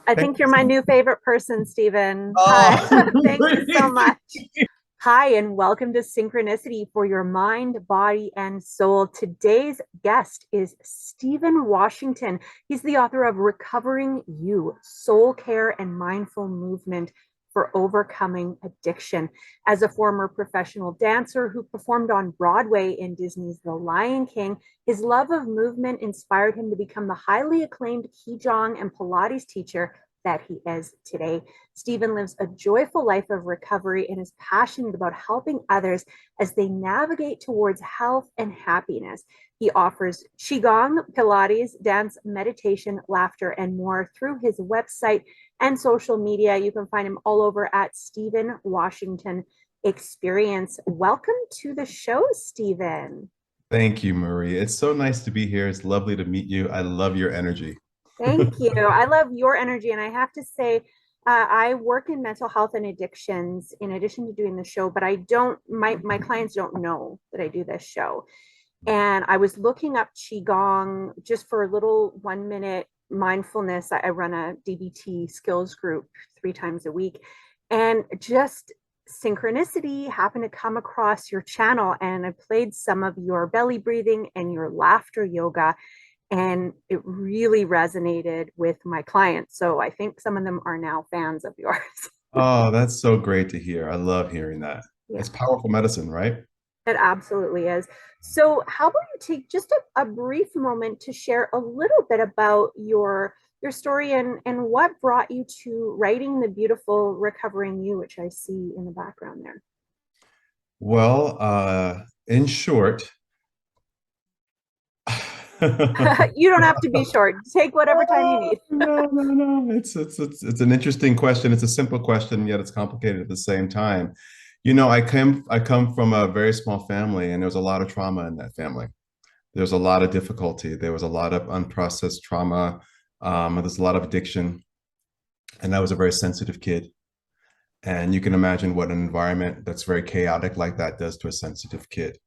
I Hey. think you're my new favorite person, Stephen. Hi. Oh, Thank you so much. Hi, and welcome to Synchronicity for your mind, body, and soul. Today's guest is Stephen Washington. He's the author of Recovering You, Soul Care and Mindful Movement for Overcoming Addiction. As a former professional dancer who performed on Broadway in Disney's The Lion King, his love of movement inspired him to become the highly acclaimed Qigong and Pilates teacher that he is today. Stephen lives a joyful life of recovery and is passionate about helping others as they navigate towards health and happiness. He offers Qigong, Pilates, dance, meditation, laughter, and more through his website and social media. You can find him all over at Stephen Washington Experience. Welcome to the show, Stephen. Thank you, Marie. It's so nice to be here. It's lovely to meet you. I love your energy. Thank you. I love your energy. And I have to say, I work in mental health and addictions in addition to doing the show, but I don't, my clients don't know that I do this show. And I was looking up Qigong just for a little 1 minute mindfulness. I run a DBT skills group 3 times a week. And just synchronicity happened to come across your channel. And I played some of your belly breathing and your laughter yoga. And it really resonated with my clients. So I think some of them are now fans of yours. Oh, that's so great to hear. I love hearing that. Yeah. It's powerful medicine, right? It absolutely is. So, how about you take just a brief moment to share a little bit about your story and what brought you to writing the beautiful Recovering You, which I see in the background there. Well, in short, You don't have to be short. Take whatever time you oh, need. no. It's an interesting question. It's a simple question, yet it's complicated at the same time. I come from a very small family, and there was a lot of trauma in that family. There was a lot of difficulty. There was a lot of unprocessed trauma. There's a lot of addiction, and I was a very sensitive kid. And you can imagine what an environment that's very chaotic like that does to a sensitive kid.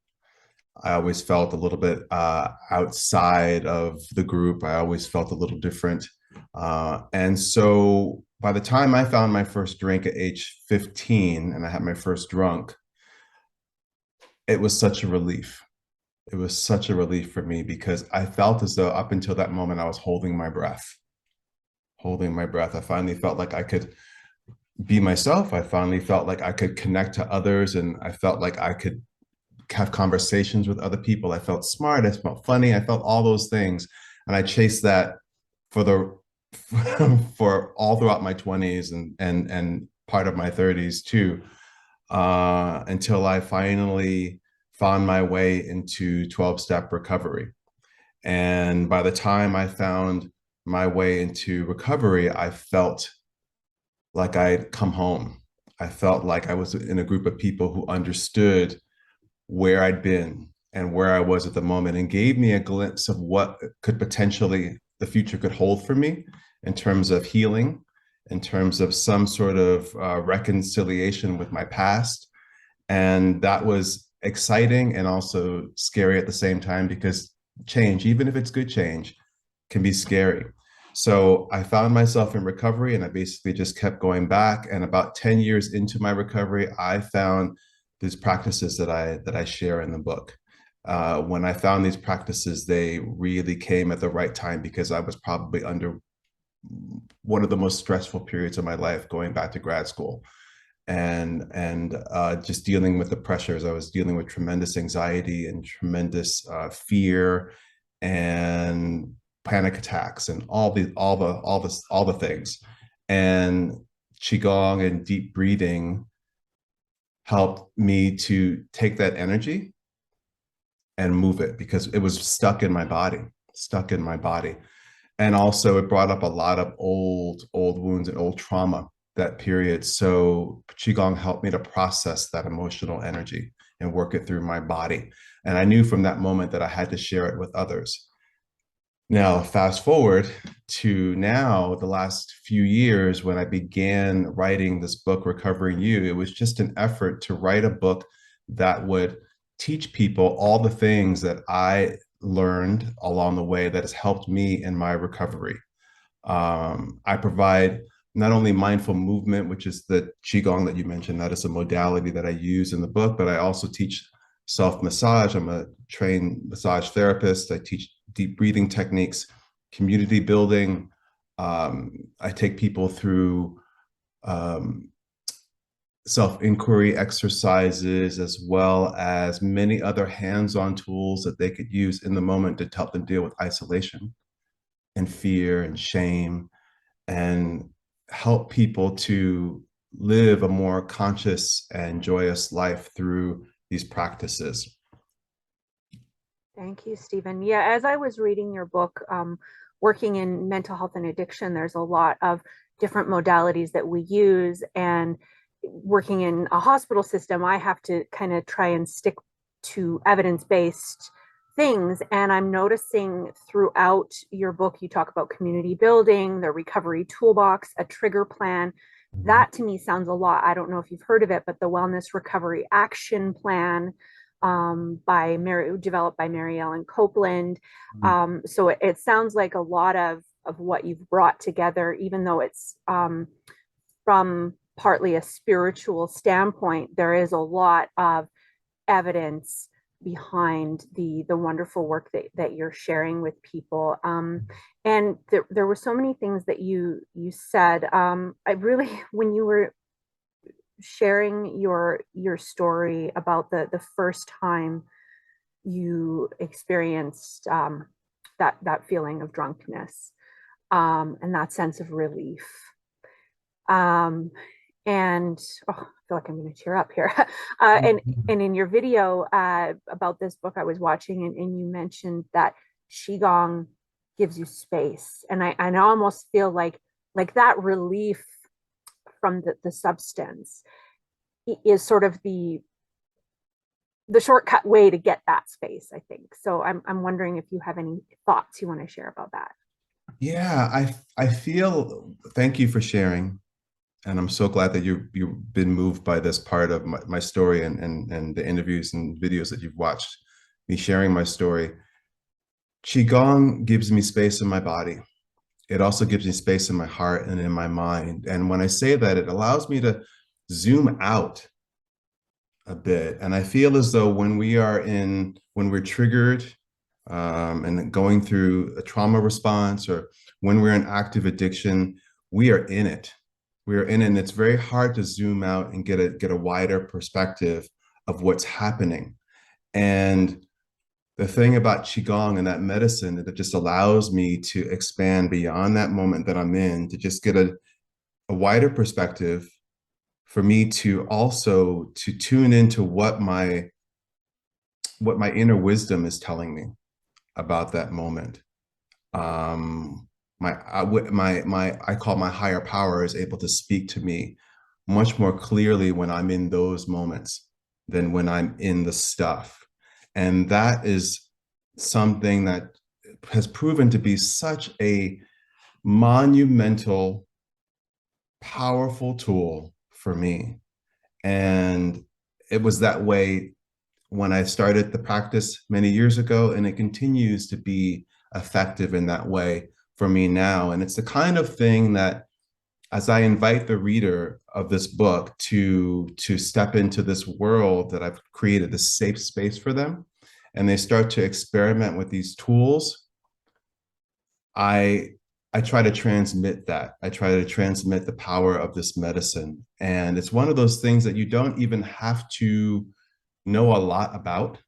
I always felt a little bit outside of the group. I always felt a little different. And so by the time I found my first drink at age 15 and I had my first drunk, it was such a relief. It was such a relief for me because I felt as though up until that moment, I was holding my breath, holding my breath. I finally felt like I could be myself. I finally felt like I could connect to others, and I felt like I could have conversations with other people. I felt smart. I felt funny. I felt all those things. And I chased that for the for all throughout my 20s and part of my 30s too, until I finally found my way into 12-step recovery. And by the time I found my way into recovery, I felt like I'd come home. I felt like I was in a group of people who understood where I'd been and where I was at the moment and gave me a glimpse of what could potentially the future could hold for me in terms of healing, in terms of some sort of reconciliation with my past. And that was exciting and also scary at the same time because change, even if it's good change, can be scary. So I found myself in recovery and I basically just kept going back. And about 10 years into my recovery, I found these practices that I share in the book. When I found these practices, they really came at the right time because I was probably under one of the most stressful periods of my life going back to grad school and just dealing with the pressures. I was dealing with tremendous anxiety and tremendous fear and panic attacks and all the things. And qigong and deep breathing helped me to take that energy and move it because it was stuck in my body. And also it brought up a lot of old wounds and old trauma that period. So Qigong helped me to process that emotional energy and work it through my body. And I knew from that moment that I had to share it with others. Now, fast forward to now, the last few years when I began writing this book, Recovering You, it was just an effort to write a book that would teach people all the things that I learned along the way that has helped me in my recovery. I provide not only mindful movement, which is the Qigong that you mentioned, that is a modality that I use in the book, but I also teach self-massage. I'm a trained massage therapist. I teach deep breathing techniques, community building. I take people through um, self-inquiry exercises, as well as many other hands-on tools that they could use in the moment to help them deal with isolation and fear and shame, and help people to live a more conscious and joyous life through these practices. Thank you, Stephen. Yeah, as I was reading your book, working in mental health and addiction, there's a lot of different modalities that we use. And working in a hospital system, I have to kind of try and stick to evidence-based things. And I'm noticing throughout your book, you talk about community building, the recovery toolbox, a trigger plan. That to me sounds a lot. I don't know if you've heard of it, but the Wellness Recovery Action Plan, developed by Mary Ellen Copeland. So it sounds like a lot of what you've brought together, even though it's from partly a spiritual standpoint, there is a lot of evidence behind the wonderful work that you're sharing with people. And there were so many things that you said. I really, when you were sharing your story about the first time you experienced that feeling of drunkenness, and that sense of relief. And oh, I feel like I'm going to tear up here. And in your video about this book I was watching, and you mentioned that Qigong gives you space. And I almost feel like that relief from the substance is sort of the shortcut way to get that space, I think. So I'm wondering if you have any thoughts you want to share about that. Yeah, I feel, thank you for sharing. And I'm so glad that you've been moved by this part of my story, and the interviews and videos that you've watched me sharing my story. Qigong gives me space in my body. It also gives me space in my heart and in my mind. And when I say that, it allows me to zoom out a bit. And I feel as though when we're triggered, and going through a trauma response, or when we're in active addiction, we are in it. We are in it, and it's very hard to zoom out and get a wider perspective of what's happening. And the thing about Qigong and that medicine, that it just allows me to expand beyond that moment that I'm in, to just get a wider perspective, for me to also to tune into what my inner wisdom is telling me about that moment. I call my higher power is able to speak to me much more clearly when I'm in those moments than when I'm in the stuff. And that is something that has proven to be such a monumental, powerful tool for me. And it was that way when I started the practice many years ago, and it continues to be effective in that way for me now. And it's the kind of thing that, as I invite the reader of this book to step into this world that I've created, this safe space for them, and they start to experiment with these tools, I try to transmit that. I try to transmit the power of this medicine. And it's one of those things that you don't even have to know a lot about.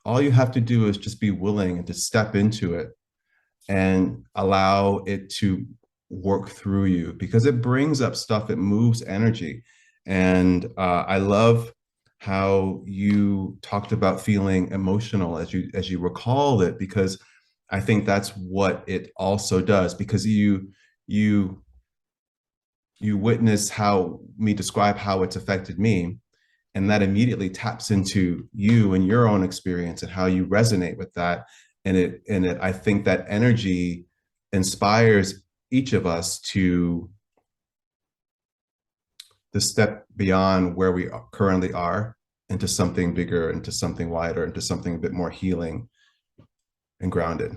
All you have to do is just be willing and to step into it and allow it to work through you, because it brings up stuff, it moves energy. And I love how you talked about feeling emotional as you recalled it, because I think that's what it also does, because you witness how me describe how it's affected me, and that immediately taps into you and your own experience and how you resonate with that. And I think that energy inspires each of us to step beyond where we currently are, into something bigger, into something wider, into something a bit more healing and grounded.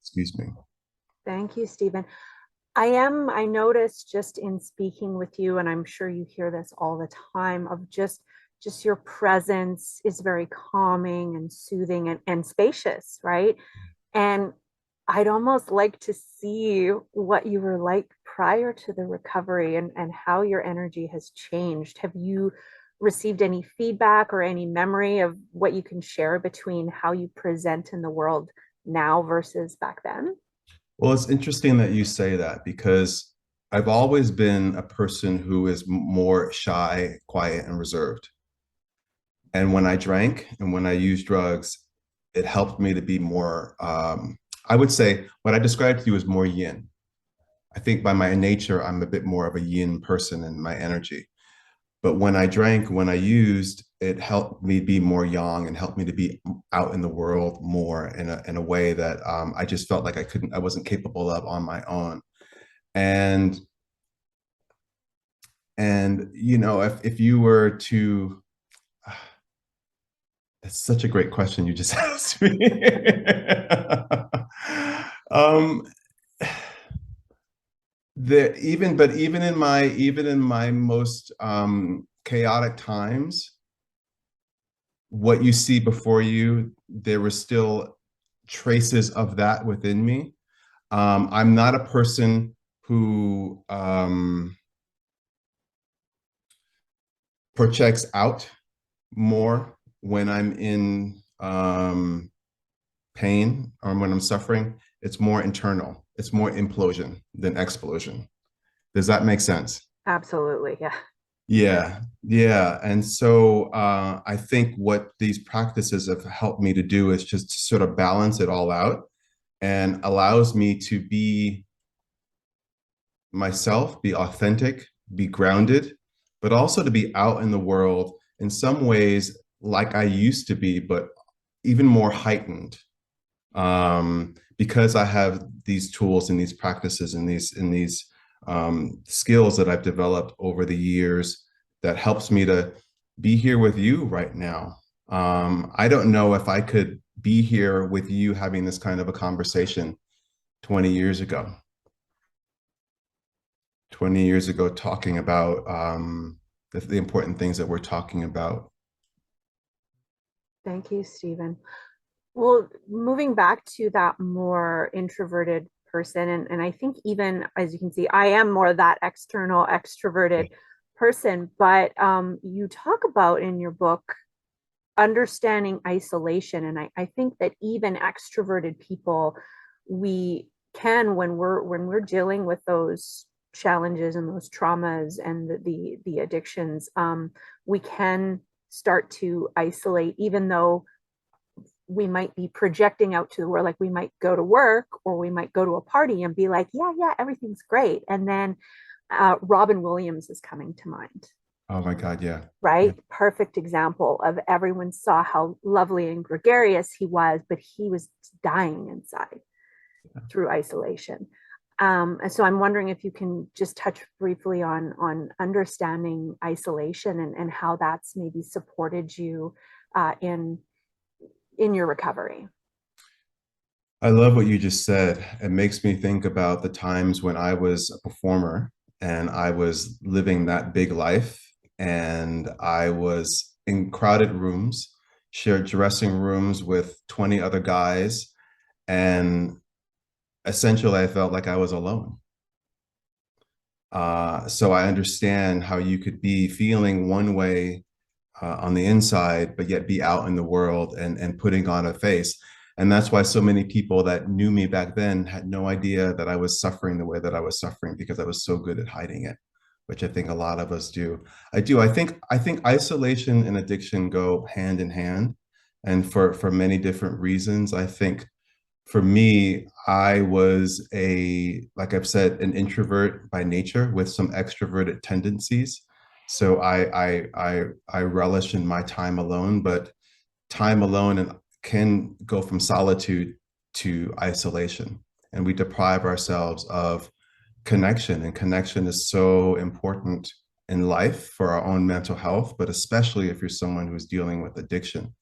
Excuse me. Thank you, Stephen. I noticed just in speaking with you, and I'm sure you hear this all the time, of just your presence is very calming and soothing and spacious, right? And I'd almost like to see what you were like prior to the recovery and how your energy has changed. Have you received any feedback or any memory of what you can share between how you present in the world now versus back then? Well, it's interesting that you say that because I've always been a person who is more shy, quiet, and reserved. And when I drank and when I used drugs, it helped me to be more, I would say what I described to you as more yin. I think by my nature, I'm a bit more of a yin person in my energy. But when I drank, when I used, it helped me be more yang and helped me to be out in the world more in a way that I just felt like I wasn't capable of on my own. And if you were to, that's such a great question you just asked me. um, even in my most chaotic times, what you see before you, there were still traces of that within me. I'm not a person who projects out more when I'm in pain or when I'm suffering. It's more internal. It's more implosion than explosion. Does that make sense? Absolutely. Yeah. Yeah, yeah. And so I think what these practices have helped me to do is just to sort of balance it all out and allows me to be myself, be authentic, be grounded, but also to be out in the world in some ways like I used to be, but even more heightened because I have these tools and these practices and these skills that I've developed over the years that helps me to be here with you right now. I don't know if I could be here with you having this kind of a conversation 20 years ago. 20 years ago, talking about the important things that we're talking about. Thank you, Stephen. Well, moving back to that more introverted person, and I think even as you can see, I am more that external extroverted person, but you talk about in your book understanding isolation. And I think that even extroverted people, we can when we're dealing with those challenges and those traumas and the addictions, we can start to isolate, even though we might be projecting out to the world. Like we might go to work or we might go to a party and be like, yeah, everything's great. And then Robin Williams is coming to mind. Oh my God, yeah. Yeah. Right? Perfect example of everyone saw how lovely and gregarious he was, but he was dying inside through isolation. And so I'm wondering if you can just touch briefly on understanding isolation and how that's maybe supported you in your recovery. I love what you just said. It makes me think about the times when I was a performer and I was living that big life and I was in crowded rooms, shared dressing rooms with 20 other guys, and essentially I felt like I was alone. So I understand how you could be feeling one way on the inside, but yet be out in the world and putting on a face. And that's why so many people that knew me back then had no idea that I was suffering the way that I was suffering because I was so good at hiding it, which I think a lot of us do. I do. I think isolation and addiction go hand in hand, and for many different reasons. I think for me, I was like I've said, an introvert by nature with some extroverted tendencies. So I relish in my time alone, but time alone and can go from solitude to isolation. And we deprive ourselves of connection. And connection is so important in life for our own mental health, but especially if you're someone who's dealing with addiction.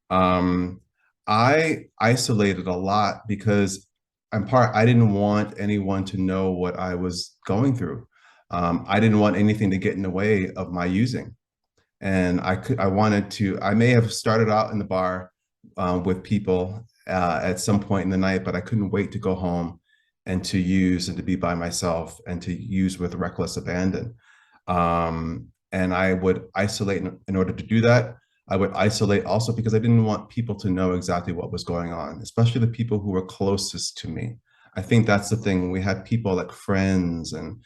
Um, I isolated a lot because I didn't want anyone to know what I was going through. I didn't want anything to get in the way of my using. And I wanted to, I may have started out in the bar with people at some point in the night, but I couldn't wait to go home and to use and to be by myself and to use with reckless abandon. And I would isolate in order to do that. I would isolate also because I didn't want people to know exactly what was going on, especially the people who were closest to me. I think that's the thing. We had people like friends and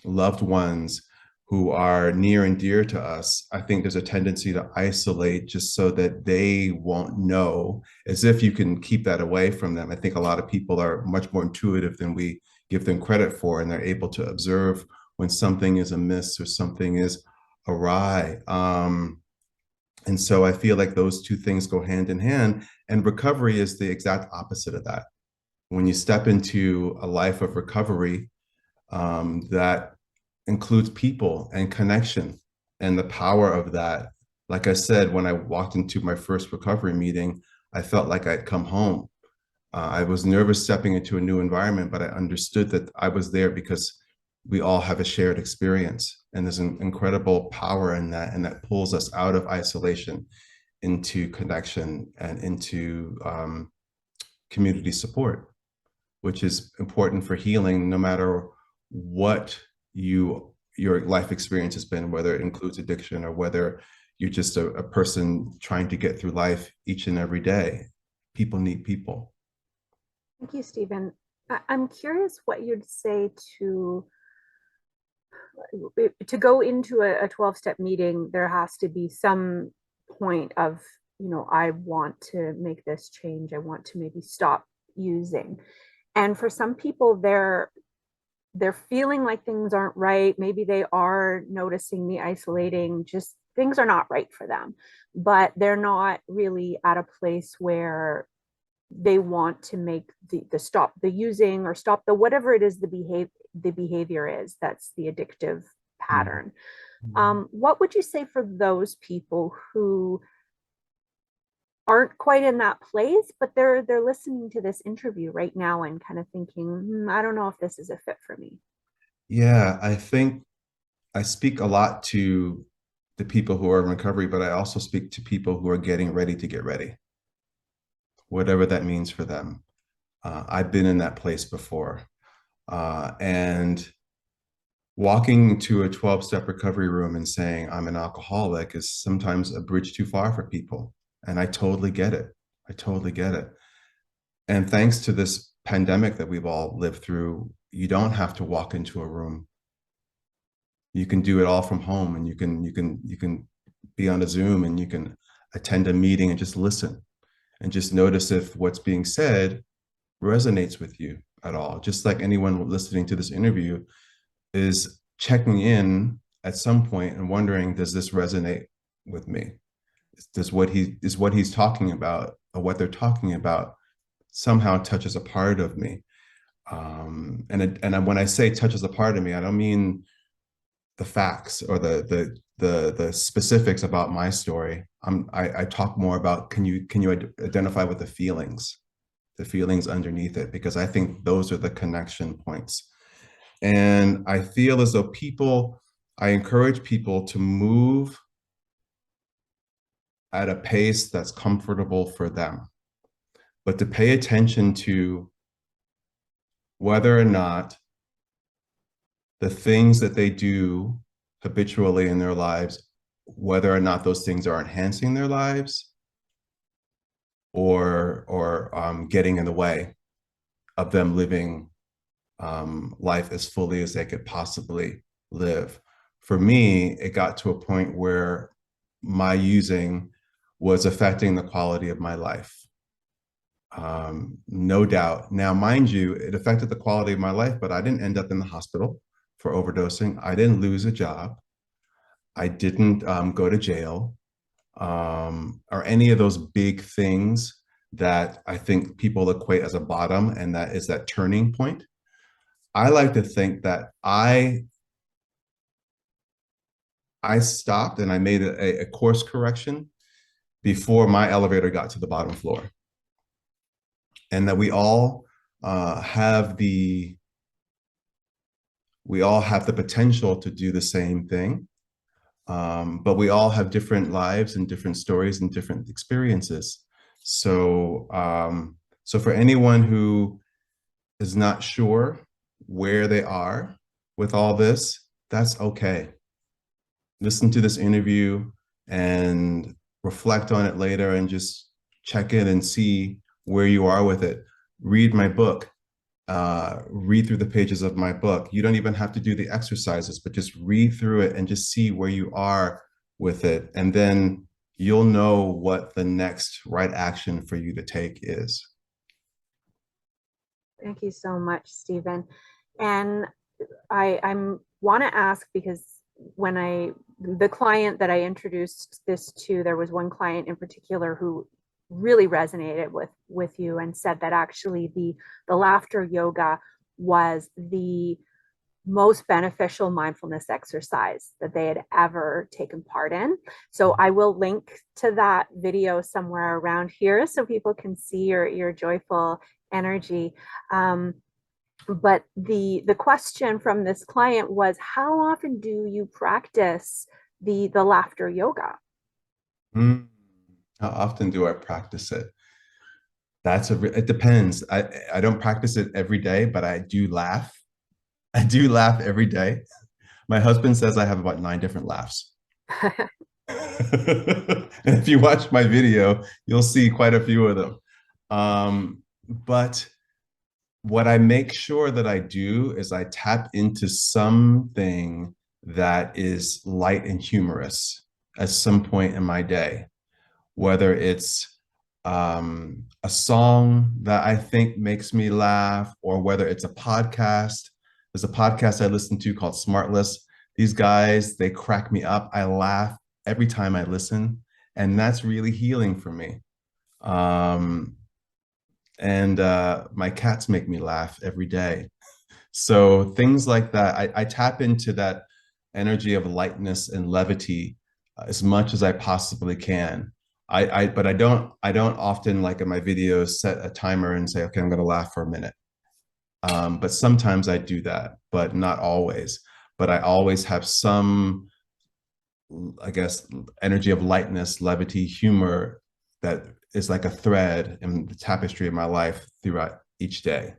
loved ones who are near and dear to us. I think there's a tendency to isolate just so that they won't know, as if you can keep that away from them. I think a lot of people are much more intuitive than we give them credit for, and they're able to observe when something is amiss or something is awry. And so I feel like those two things go hand in hand. And recovery is the exact opposite of that. When you step into a life of recovery, that includes people and connection and the power of that. Like I said, when I walked into my first recovery meeting, I felt like I'd come home. I was nervous stepping into a new environment, but I understood that I was there because we all have a shared experience. And there's an incredible power in that, and that pulls us out of isolation into connection and into community support, which is important for healing, no matter what your life experience has been, whether it includes addiction or whether you're just a person trying to get through life each and every day. People need people. Thank you, Stephen. I'm curious what you'd say to go into a 12-step meeting. There has to be some point of, I want to make this change. I want to maybe stop using. And for some people, they're feeling like things aren't right. Maybe they are noticing the isolating, just things are not right for them, but they're not really at a place where they want to make the stop the using or stop the whatever it is the behavior is that's the addictive pattern. What would you say for those people who aren't quite in that place, but they're listening to this interview right now and kind of thinking, I don't know if this is a fit for me? Yeah, I think I speak a lot to the people who are in recovery, but I also speak to people who are getting ready to get ready, whatever that means for them. I've been in that place before. And walking to a 12-step recovery room and saying I'm an alcoholic is sometimes a bridge too far for people. And I totally get it. I totally get it. And thanks to this pandemic that we've all lived through, you don't have to walk into a room. You can do it all from home, and you can be on a Zoom, and you can attend a meeting and just listen and just notice if what's being said resonates with you at all. Just like anyone listening to this interview is checking in at some point and wondering, does this resonate with me? Does what he's talking about or what they're talking about somehow touches a part of me? And when I say touches a part of me, I don't mean the facts or the specifics about my story. I talk more about, can you identify with the feelings underneath it, because I think those are the connection points. And I feel as though I encourage people to move at a pace that's comfortable for them, but to pay attention to whether or not the things that they do habitually in their lives, whether or not those things are enhancing their lives or getting in the way of them living life as fully as they could possibly live. For me, it got to a point where my using was affecting the quality of my life. No doubt. Now, mind you, it affected the quality of my life, but I didn't end up in the hospital for overdosing. I didn't lose a job. I didn't go to jail or any of those big things that I think people equate as a bottom, and that is that turning point. I like to think that I stopped and I made a course correction before my elevator got to the bottom floor, and that we all have the we all have the potential to do the same thing, but we all have different lives and different stories and different experiences. So, so for anyone who is not sure where they are with all this, that's okay. Listen to this interview and reflect on it later and just check in and see where you are with it. Read my book. Read through the pages of my book. You don't even have to do the exercises, but just read through it and just see where you are with it. And then you'll know what the next right action for you to take is. Thank you so much, Stephen. And I'm want to ask because when the client that I introduced this to, there was one client in particular who really resonated with you and said that actually the laughter yoga was the most beneficial mindfulness exercise that they had ever taken part in. So I will link to that video somewhere around here so people can see your joyful energy. But the question from this client was, how often do you practice the laughter yoga? Mm. How often do I practice it? It depends. I don't practice it every day, but I do laugh. I do laugh every day. My husband says I have about 9 different laughs. And if you watch my video, you'll see quite a few of them. But what I make sure that I do is I tap into something that is light and humorous at some point in my day, whether it's a song that I think makes me laugh, or whether it's a podcast. There's a podcast I listen to called Smartless. These guys, they crack me up. I laugh every time I listen, and that's really healing for me. Um, and my cats make me laugh every day. So things like that, I tap into that energy of lightness and levity as much as I possibly can. But I don't often, like in my videos, set a timer and say, okay, I'm going to laugh for a minute. But sometimes I do that, but not always. But I always have some, I guess, energy of lightness, levity, humor that is like a thread in the tapestry of my life throughout each day.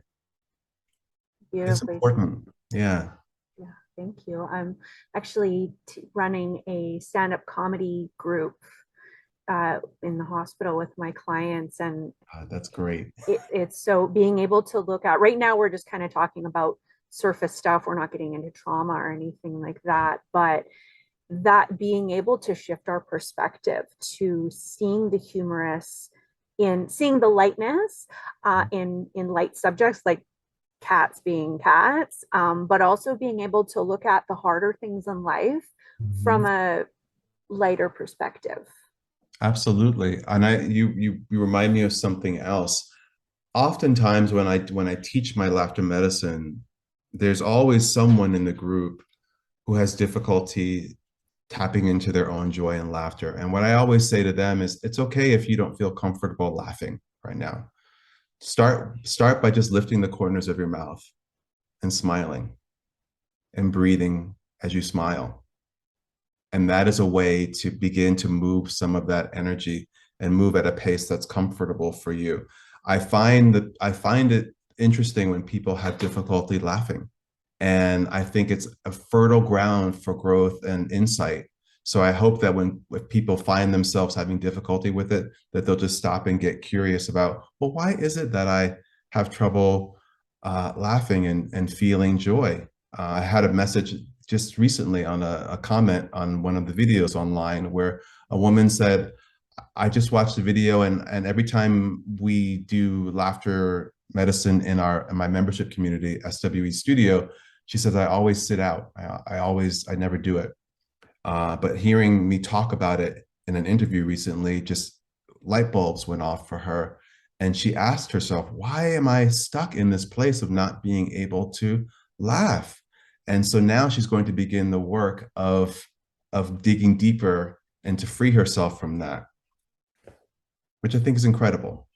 It's Beautifully. important. Yeah. Yeah, thank you. I'm actually running a stand-up comedy group in the hospital with my clients, and That's great. it's so being able to look at right now, we're just kind of talking about surface stuff. We're not getting into trauma or anything like that, but that being able to shift our perspective to seeing the humorous in seeing the lightness in light subjects like cats being cats, but also being able to look at the harder things in life from Mhm. a lighter perspective. Absolutely. And you remind me of something else. Oftentimes when I teach my laughter medicine, there's always someone in the group who has difficulty tapping into their own joy and laughter. And what I always say to them is, it's okay if you don't feel comfortable laughing right now. Start by just lifting the corners of your mouth and smiling and breathing as you smile. And that is a way to begin to move some of that energy and move at a pace that's comfortable for you. I find it interesting when people have difficulty laughing. And I think it's a fertile ground for growth and insight. So I hope that if people find themselves having difficulty with it, that they'll just stop and get curious about, well, why is it that I have trouble laughing and feeling joy? I had a message just recently on a comment on one of the videos online where a woman said, I just watched the video, and every time we do laughter medicine in my membership community, SWE Studio, she says, I always sit out. I never do it. But hearing me talk about it in an interview recently, just light bulbs went off for her. And she asked herself, why am I stuck in this place of not being able to laugh? And so now she's going to begin the work of digging deeper and to free herself from that, which I think is incredible.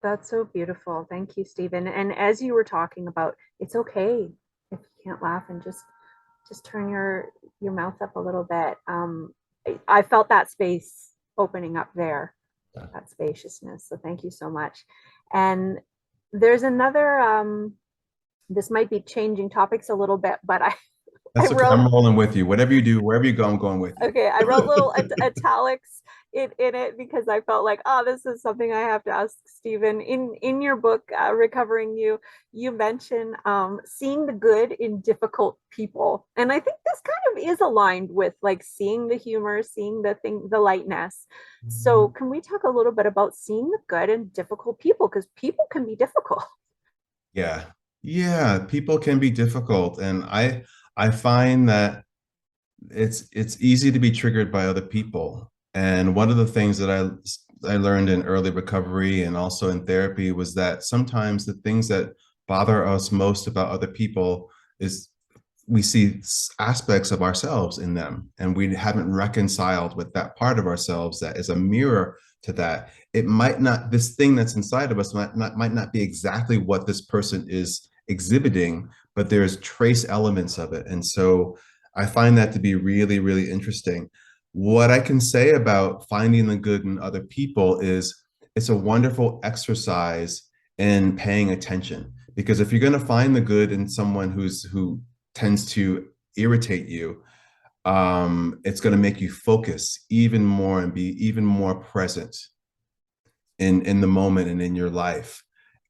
That's so beautiful. Thank you, Stephen. And as you were talking about, it's okay if you can't laugh and just turn your mouth up a little bit. I felt that space opening up there, Yeah. that spaciousness. So thank you so much. And there's another this might be changing topics a little bit, but I That's okay. wrote I'm rolling with you. Whatever you do, wherever you go, I'm going with you. okay, I wrote little italics in it because I felt like, oh, this is something I have to ask Stephen. In your book, Recovering You, you mention seeing the good in difficult people. And I think this kind of is aligned with like seeing the humor, seeing the lightness. So can we talk a little bit about seeing the good in difficult people? Because people can be difficult. Yeah. Yeah, people can be difficult. And I find that it's easy to be triggered by other people. And one of the things that I learned in early recovery and also in therapy was that sometimes the things that bother us most about other people is we see aspects of ourselves in them, and we haven't reconciled with that part of ourselves that is a mirror to that. It might not, this thing that's inside of us might not be exactly what this person is exhibiting, but there's trace elements of it. And so I find that to be really, really interesting. What I can say about finding the good in other people is it's a wonderful exercise in paying attention. Because if you're going to find the good in someone who tends to irritate you, it's going to make you focus even more and be even more present in the moment and in your life.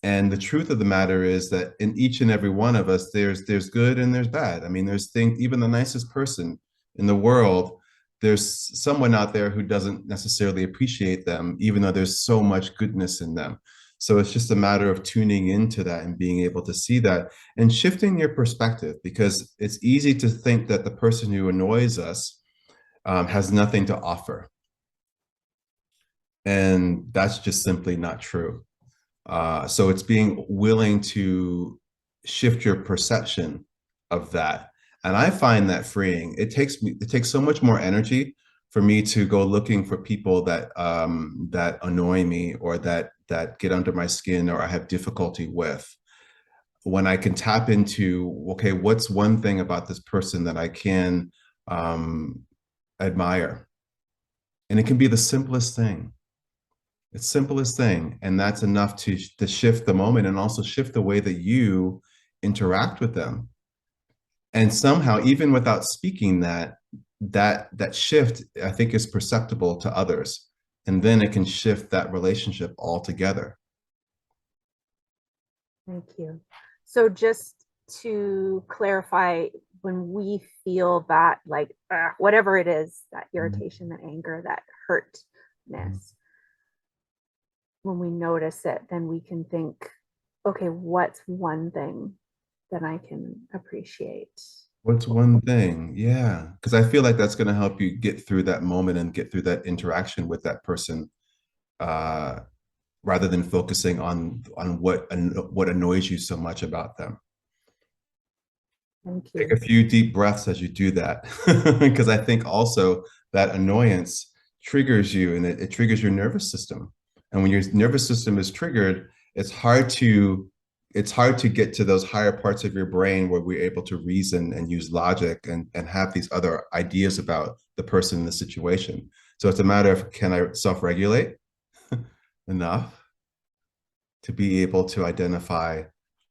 And the truth of the matter is that in each and every one of us, there's good and there's bad. I mean, there's things, even the nicest person in the world, there's someone out there who doesn't necessarily appreciate them, even though there's so much goodness in them. So it's just a matter of tuning into that and being able to see that and shifting your perspective, because it's easy to think that the person who annoys us has nothing to offer. And that's just simply not true. So it's being willing to shift your perception of that. And I find that freeing. It takes so much more energy for me to go looking for people that annoy me or that get under my skin or I have difficulty with. When I can tap into, okay, what's one thing about this person that I can um, admire? And it can be the simplest thing. It's simplest thing, and that's enough to shift the moment and also shift the way that you interact with them. And somehow, even without speaking that shift, I think, is perceptible to others. And then it can shift that relationship altogether. Thank you. So just to clarify, when we feel that like whatever it is, that irritation, that anger, that hurtness, when we notice it, then we can think, okay, what's one thing that I can appreciate? What's one thing? Yeah, because I feel like that's going to help you get through that moment and get through that interaction with that person, uh, rather than focusing on what annoys you so much about them. Thank Take you. a few deep breaths as you do that, because I think also that annoyance triggers you and it triggers your nervous system. And when your nervous system is triggered, it's hard to get to those higher parts of your brain where we're able to reason and use logic and have these other ideas about the person in the situation. So it's a matter of, can I self-regulate enough to be able to identify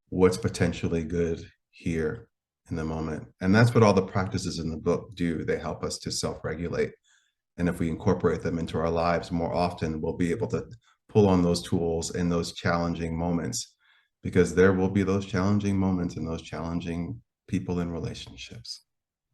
what's potentially good here in the moment? And that's what all the practices in the book do. They help us to self-regulate. And if we incorporate them into our lives more often, we'll be able to pull on those tools in those challenging moments, because there will be those challenging moments and those challenging people in relationships,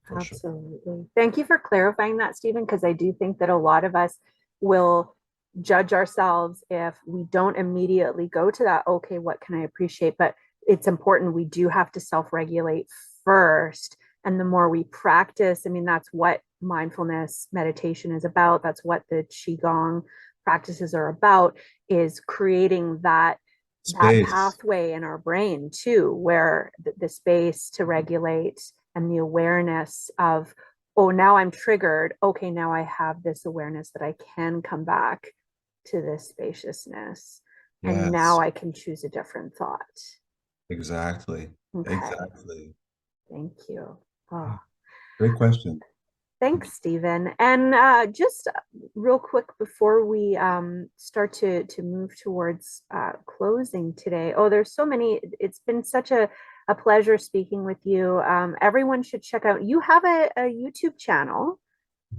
for sure. Absolutely. Thank you for clarifying that, Stephen, because I do think that a lot of us will judge ourselves if we don't immediately go to that, okay, what can I appreciate? But it's important. We do have to self-regulate first. And the more we practice, I mean, that's what mindfulness meditation is about. That's what the Qigong practices are about, is creating that Space. pathway in our brain too, where the space to regulate and the awareness of, oh, now I'm triggered. Okay, now I have this awareness that I can come back to this spaciousness. And now Yes, I can choose a different thought. exactly. Okay. Exactly. Thank you. Yeah. Oh, Great question. thanks, Stephen. And just real quick before we start to move towards closing today. Oh, there's so many. It's been such a pleasure speaking with you. Everyone should check out. You have a YouTube channel,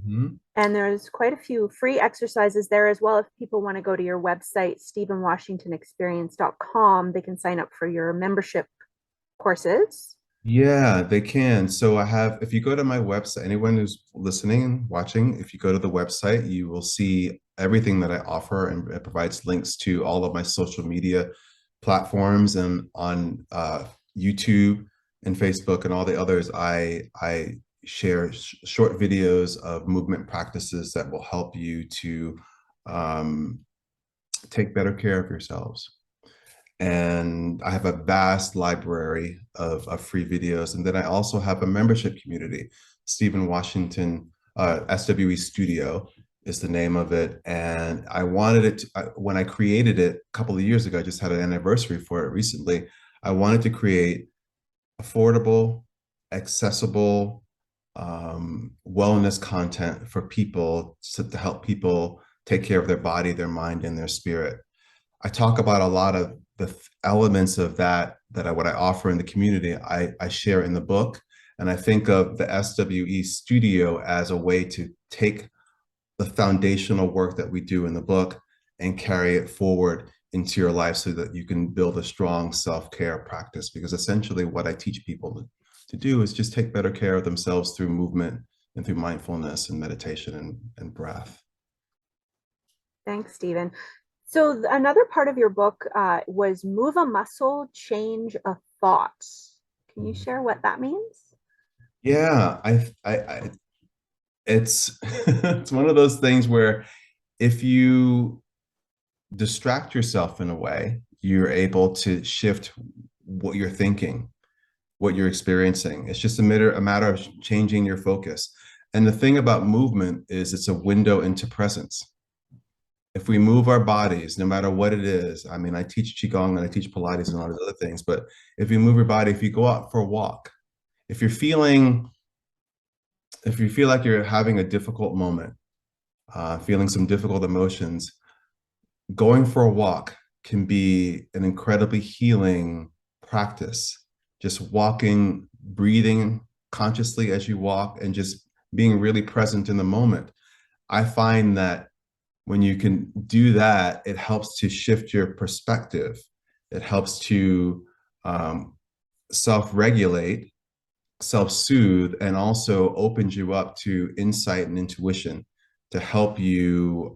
Mhm. and there's quite a few free exercises there as well. If people want to go to your website, stephenwashingtonexperience.com, they can sign up for your membership courses. Yeah, they can. So I have, if you go to my website, anyone who's listening and watching, if you go to the website, you will see everything that I offer, and it provides links to all of my social media platforms, and on YouTube and Facebook and all the others. I share short videos of movement practices that will help you to um, take better care of yourselves. And I have a vast library of free videos. And then I also have a membership community. Stephen Washington, SWE Studio is the name of it. And I wanted it to, when I created it a couple of years ago, I just had an anniversary for it recently. I wanted to create affordable, accessible wellness content for people to help people take care of their body, their mind, and their spirit. I talk about a lot of the elements of what I offer in the community. I share in the book, and I think of the SWE studio as a way to take the foundational work that we do in the book and carry it forward into your life so that you can build a strong self-care practice. Because essentially what I teach people to do is just take better care of themselves through movement and through mindfulness and meditation and breath. Thanks, Stephen. So another part of your book was move a muscle, change a thought. Can you share what that means? Yeah, I it's it's one of those things where if you distract yourself in a way, you're able to shift what you're thinking, what you're experiencing. It's just a matter of changing your focus. And the thing about movement is it's a window into presence. If we move our bodies, no matter what it is, I mean, I teach Qigong and I teach Pilates and all these other things, but if you move your body, if you go out for a walk, if you're feeling, if you feel like you're having a difficult moment, feeling some difficult emotions, going for a walk can be an incredibly healing practice. Just walking, breathing consciously as you walk, and just being really present in the moment. I find that when you can do that, it helps to shift your perspective. It helps to um, self-regulate, self-soothe, and also opens you up to insight and intuition to help you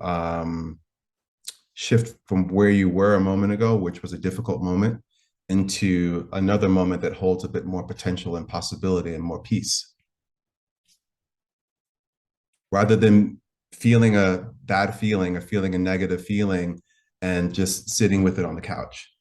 shift from where you were a moment ago, which was a difficult moment, into another moment that holds a bit more potential and possibility and more peace. Rather than feeling a bad feeling or feeling a negative feeling and just sitting with it on the couch.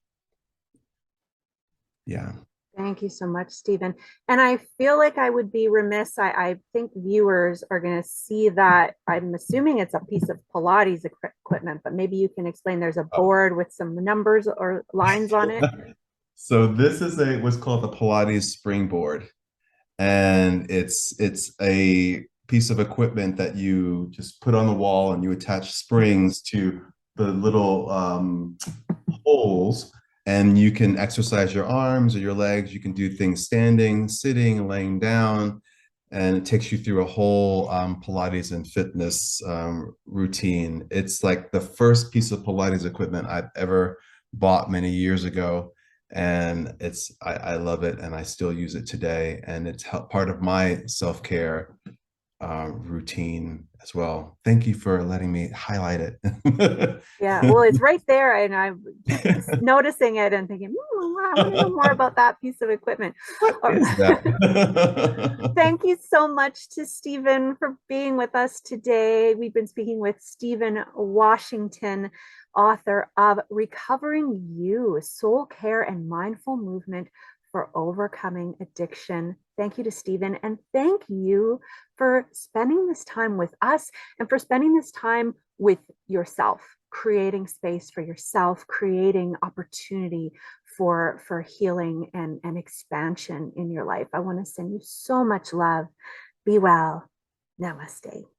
Yeah. Thank you so much, Stephen. And I feel like I would be remiss. I think viewers are going to see that. I'm assuming it's a piece of Pilates equipment, but maybe you can explain. There's a Oh. board with some numbers or lines on it. So this is what's called the Pilates springboard. And it's a piece of equipment that you just put on the wall and you attach springs to the little holes, and you can exercise your arms or your legs. You can do things standing, sitting, laying down, and it takes you through a whole Pilates and fitness routine. It's like the first piece of Pilates equipment I've ever bought many years ago, and I love it, and I still use it today, and it's part of my self-care routine as well. Thank you for letting me highlight it. Yeah, well, it's right there, and I keep noticing it and thinking, I want to know more about that piece of equipment. What is that? Thank you so much to Stephen for being with us today. We've been speaking with Stephen Washington, author of Recovering You, Soul Care and Mindful Movement for Overcoming Addiction. Thank you to Stephen, and thank you for spending this time with us and for spending this time with yourself. creating space for yourself, creating opportunity for healing and expansion in your life. I want to send you so much love. Be well. Namaste.